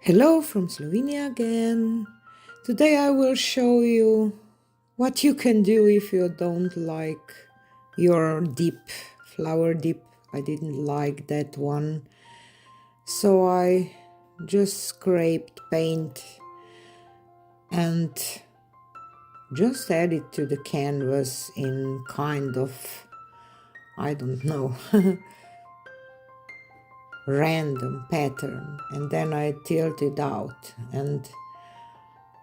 Hello from Slovenia again. Today I will show you what you can do if you don't like your dip, flower dip. I didn't like that one, so I just scraped paint and just added to the canvas in kind of, I don't know, random pattern, and then I tilted out, and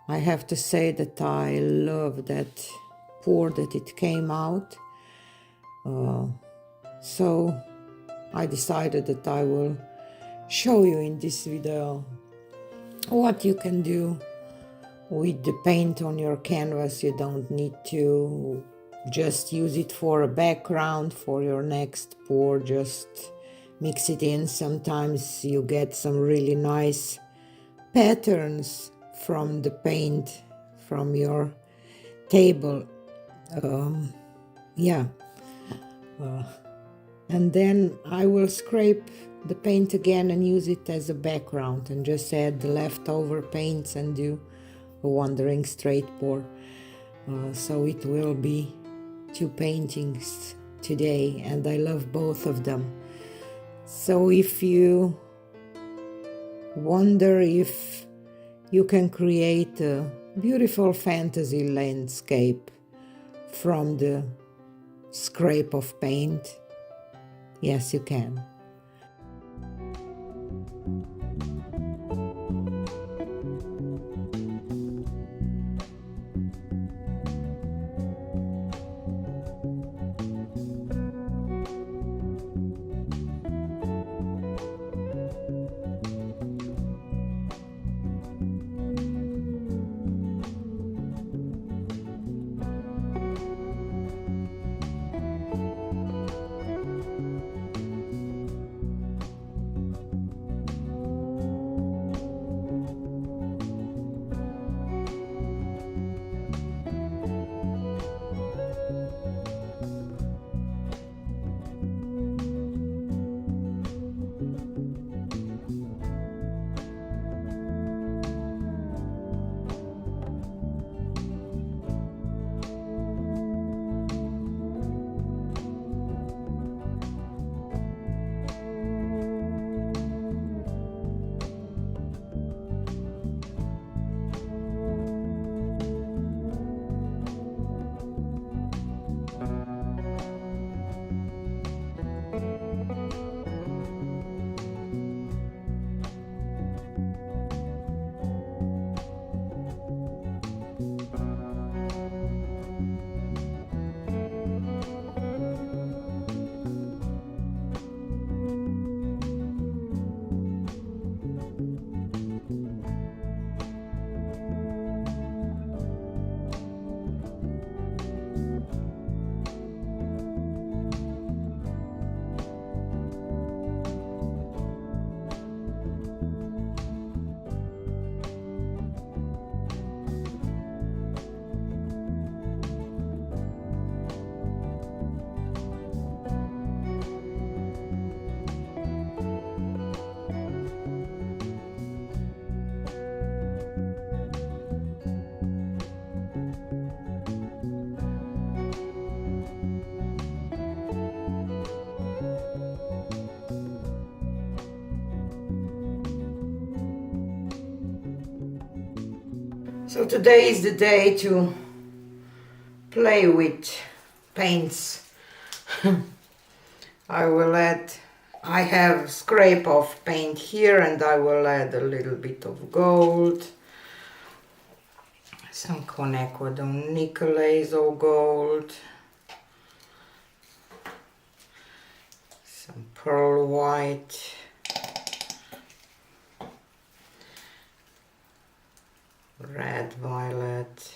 I have to say that I love that pour that it came out. So I decided that I will show you in this video what you can do with the paint on your canvas. You don't need to just use it for a background for your next pour, just mix it in. Sometimes you get some really nice patterns from the paint from your table. Yeah. And then I will scrape the paint again and use it as a background and just add the leftover paints and do a wandering straight pour. So it will be two paintings today, and I love both of them. So if you wonder if you can create a beautiful fantasy landscape from the scrape of paint, yes, you can. So today is the day to play with paints. I have scrape of paint here, and I will add a little bit of gold, some quinacridone nickel laser gold, some pearl white, red violet,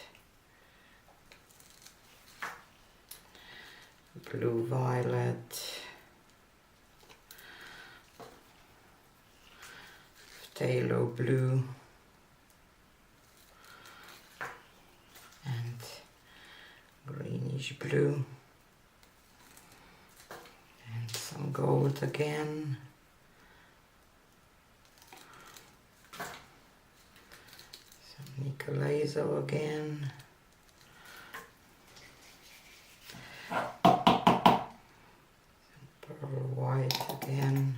blue violet, phthalo blue, and greenish blue, and some gold again. Nicolazo again. Pearl white again.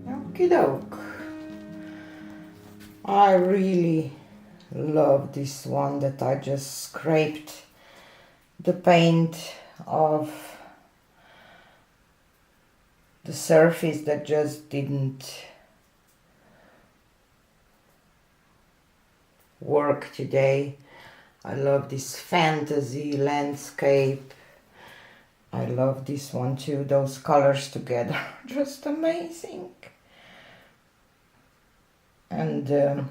Okie doke. I really love this one that I just scraped the paint of the surface that just didn't work today. I love this fantasy landscape. I love this one too. Those colors together are just amazing. And the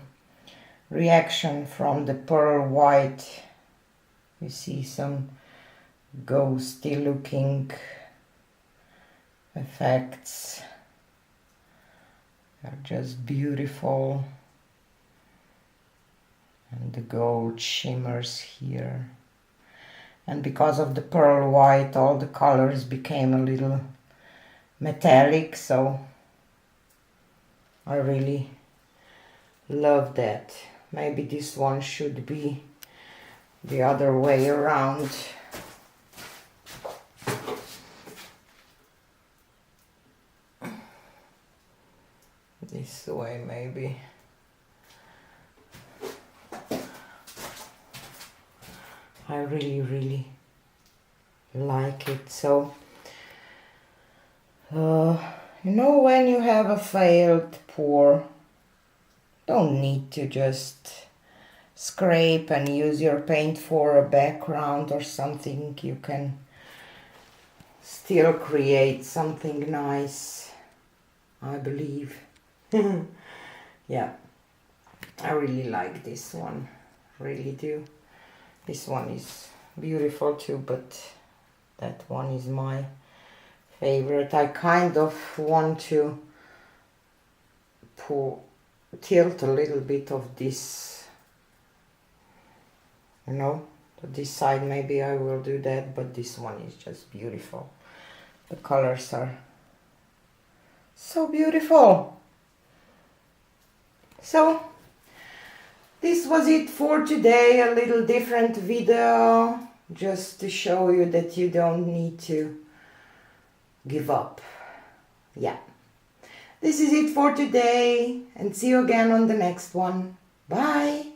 reaction from the pearl white, you see some ghosty looking effects. They're just beautiful. And the gold shimmers here. And because of the pearl white, all the colors became a little metallic, so I really love that. Maybe this one should be the other way around. This way maybe. I really like it. So you know, when you have a failed pour, don't need to just scrape and use your paint for a background or something. You can still create something nice, I believe. Yeah, I really like this one, really do. This one is beautiful too, but that one is my favorite. I kind of want to tilt a little bit of this You know, this side maybe I will do that, but this one is just beautiful. The colors are so beautiful. So this was it for today, a little different video, just to show you that you don't need to give up. Yeah. This is it for today, and see you again on the next one. Bye!